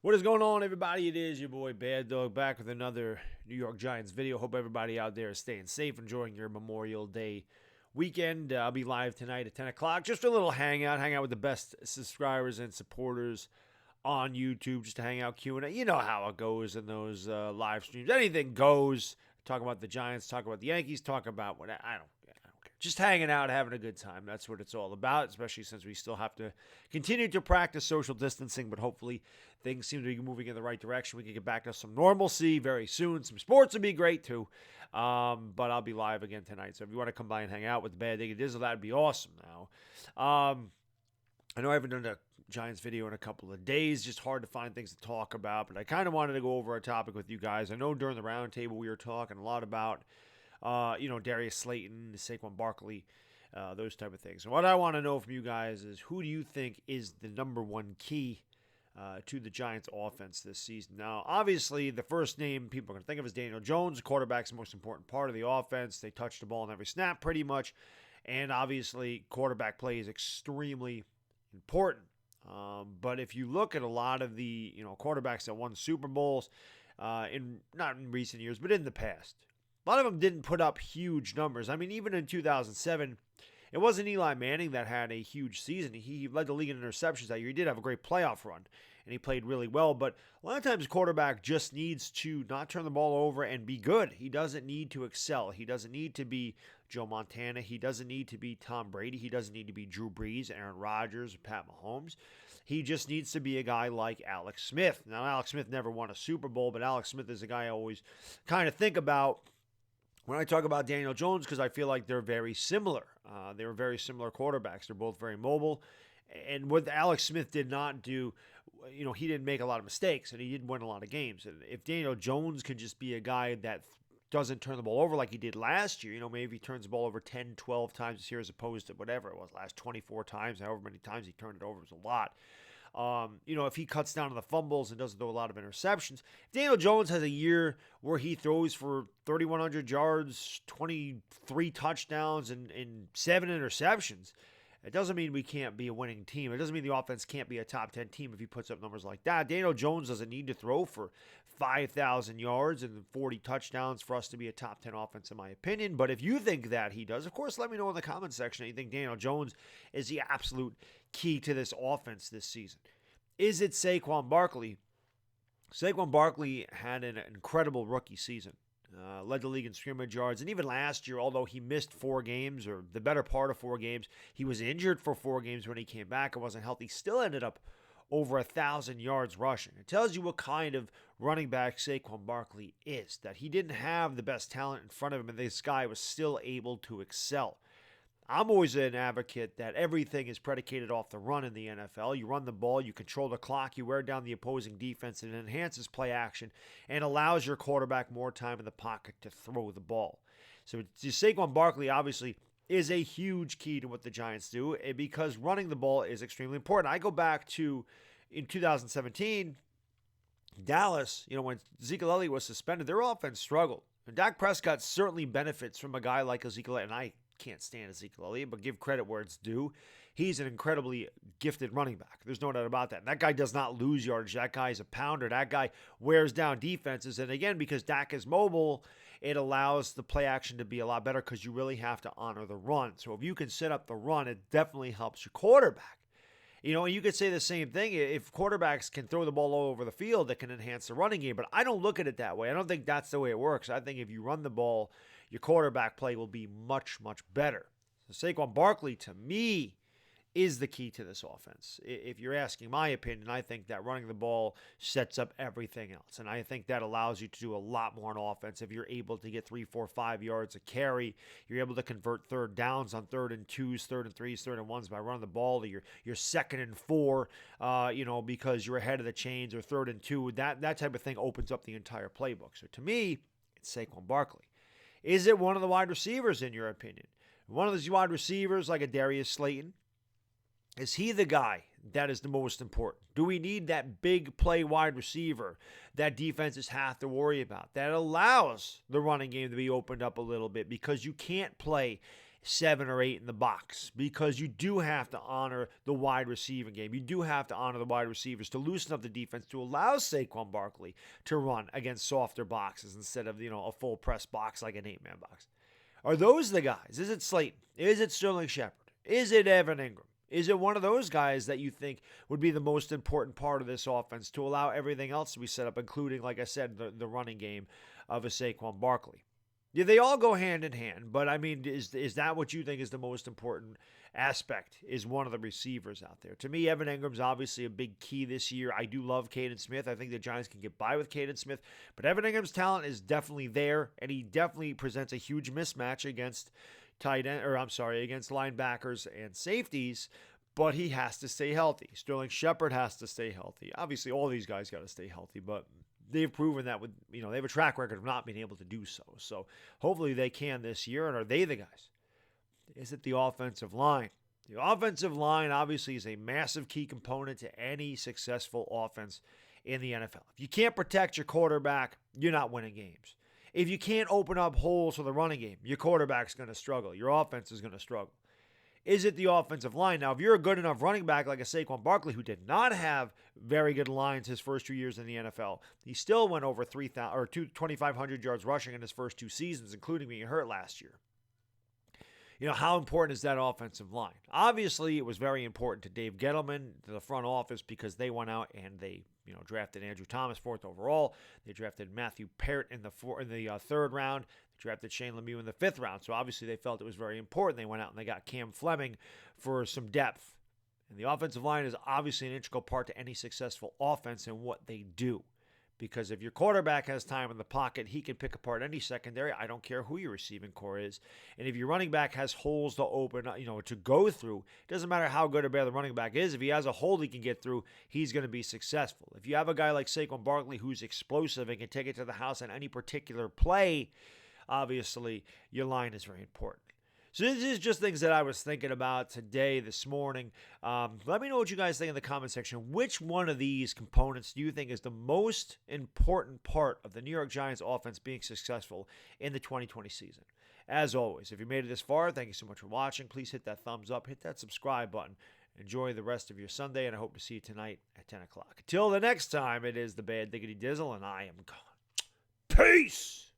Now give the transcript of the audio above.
What is going on, everybody? It is your boy Baddog back with another New York Giants video. Hope everybody out there is staying safe, enjoying your Memorial Day weekend. I'll be live tonight at 10 o'clock. Just for a little hang out with the best subscribers and supporters on YouTube, just to hang out, Q&A. You know how it goes in those live streams. Anything goes. Talk about the Giants, talk about the Yankees, talk about what I don't care. Just hanging out, having a good time. That's what it's all about, especially since we still have to continue to practice social distancing, but hopefully things seem to be moving in the right direction. We can get back to some normalcy very soon. Some sports would be great too, but I'll be live again tonight. So if you want to come by and hang out with the Baddog, that'd be awesome now. I know I haven't done a Giants video in a couple of days. Just hard to find things to talk about, but I kind of wanted to go over a topic with you guys. I know during the roundtable we were talking a lot about Darius Slayton, Saquon Barkley, those type of things. And what I want to know from you guys is, who do you think is the number one key to the Giants offense this season? Now, obviously, the first name people are going to think of is Daniel Jones. The quarterback's the most important part of the offense. They touch the ball in every snap pretty much. And obviously, quarterback play is extremely important. But if you look at a lot of the quarterbacks that won Super Bowls, not in recent years, but in the past, a lot of them didn't put up huge numbers. I mean, even in 2007, it wasn't Eli Manning that had a huge season. He led the league in interceptions that year. He did have a great playoff run, and he played really well. But a lot of times, a quarterback just needs to not turn the ball over and be good. He doesn't need to excel. He doesn't need to be Joe Montana. He doesn't need to be Tom Brady. He doesn't need to be Drew Brees, Aaron Rodgers, or Pat Mahomes. He just needs to be a guy like Alex Smith. Now, Alex Smith never won a Super Bowl, but Alex Smith is a guy I always kind of think about when I talk about Daniel Jones, because I feel like they're very similar. They were very similar quarterbacks. They're both very mobile. And what Alex Smith did not do, he didn't make a lot of mistakes, and he didn't win a lot of games. And if Daniel Jones can just be a guy that doesn't turn the ball over like he did last year, maybe he turns the ball over 10, 12 times this year as opposed to whatever it was, last 24 times, however many times he turned it over, it was a lot. If he cuts down on the fumbles and doesn't throw a lot of interceptions, if Daniel Jones has a year where he throws for 3,100 yards, 23 touchdowns, and 7 interceptions, it doesn't mean we can't be a winning team. It doesn't mean the offense can't be a top 10 team if he puts up numbers like that. Daniel Jones doesn't need to throw for 5,000 yards and 40 touchdowns for us to be a top 10 offense, in my opinion. But if you think that he does, of course, let me know in the comment section that you think Daniel Jones is the absolute key to this offense this season. Is it Saquon Barkley? Saquon Barkley had an incredible rookie season. Led the league in scrimmage yards. And even last year, although he missed 4 games, or the better part of 4 games, he was injured for 4 games when he came back and wasn't healthy, still ended up over 1,000 yards rushing. It tells you what kind of running back Saquon Barkley is, that he didn't have the best talent in front of him, and this guy was still able to excel. I'm always an advocate that everything is predicated off the run in the NFL. You run the ball, you control the clock, you wear down the opposing defense, and it enhances play action and allows your quarterback more time in the pocket to throw the ball. So Saquon Barkley obviously is a huge key to what the Giants do, because running the ball is extremely important. I go back to in 2017, Dallas, when Ezekiel Elliott was suspended, their offense struggled. And Dak Prescott certainly benefits from a guy like Ezekiel Elliott, and I can't stand Ezekiel Elliott, but give credit where it's due. He's an incredibly gifted running back. There's no doubt about that. And that guy does not lose yardage. That guy is a pounder. That guy wears down defenses. And again, because Dak is mobile, it allows the play action to be a lot better, because you really have to honor the run. So if you can set up the run, it definitely helps your quarterback. And you could say the same thing. If quarterbacks can throw the ball all over the field, that can enhance the running game. But I don't look at it that way. I don't think that's the way it works. I think if you run the ball, your quarterback play will be much, much better. So Saquon Barkley, to me, is the key to this offense. If you're asking my opinion, I think that running the ball sets up everything else. And I think that allows you to do a lot more on offense. If you're able to get 3, 4, 5 yards a carry, you're able to convert third downs on 3rd and 2s, 3rd and 3s, 3rd and 1s by running the ball to your 2nd and 4, because you're ahead of the chains, or 3rd and 2. That type of thing opens up the entire playbook. So to me, it's Saquon Barkley. Is it one of the wide receivers, in your opinion? One of those wide receivers like a Darius Slayton? Is he the guy that is the most important? Do we need that big play wide receiver that defenses have to worry about, that allows the running game to be opened up a little bit? Because you can't play 7 or 8 in the box, because you do have to honor the wide receiving game. You do have to honor the wide receivers to loosen up the defense, to allow Saquon Barkley to run against softer boxes instead of, a full press box like an 8-man box. Are those the guys? Is it Slayton? Is it Sterling Shepard? Is it Evan Engram? Is it one of those guys that you think would be the most important part of this offense to allow everything else to be set up, including, like I said, the running game of a Saquon Barkley? Yeah, they all go hand in hand, but I mean, is that what you think is the most important aspect, is one of the receivers out there? To me, Evan Engram's obviously a big key this year. I do love Caden Smith. I think the Giants can get by with Caden Smith, but Evan Engram's talent is definitely there, and he definitely presents a huge mismatch against against linebackers and safeties, but he has to stay healthy. Sterling Shepard has to stay healthy. Obviously, all these guys got to stay healthy, but they've proven that they have a track record of not being able to do so. So hopefully they can this year. And are they the guys? Is it the offensive line? The offensive line obviously is a massive key component to any successful offense in the NFL. If you can't protect your quarterback, you're not winning games. If you can't open up holes for the running game, your quarterback's going to struggle. Your offense is going to struggle. Is it the offensive line? Now, if you're a good enough running back like a Saquon Barkley, who did not have very good lines his first 2 years in the NFL, he still went over 2,500 yards rushing in his first 2 seasons, including being hurt last year. How important is that offensive line? Obviously, it was very important to Dave Gettleman, to the front office, because they went out and they drafted Andrew Thomas 4th overall. They drafted Matthew Parrott in the 3rd round. They drafted Shane Lemieux in the 5th round. So obviously they felt it was very important. They went out and they got Cam Fleming for some depth. And the offensive line is obviously an integral part to any successful offense and what they do. Because if your quarterback has time in the pocket, he can pick apart any secondary. I don't care who your receiving core is. And if your running back has holes to open, to go through, it doesn't matter how good or bad the running back is. If he has a hole he can get through, he's going to be successful. If you have a guy like Saquon Barkley who's explosive and can take it to the house on any particular play, obviously your line is very important. So this is just things that I was thinking about this morning. Let me know what you guys think in the comment section. Which one of these components do you think is the most important part of the New York Giants offense being successful in the 2020 season? As always, if you made it this far, thank you so much for watching. Please hit that thumbs up, hit that subscribe button. Enjoy the rest of your Sunday, and I hope to see you tonight at 10 o'clock. Until the next time, it is the Bad Diggity Dizzle, and I am gone. Peace!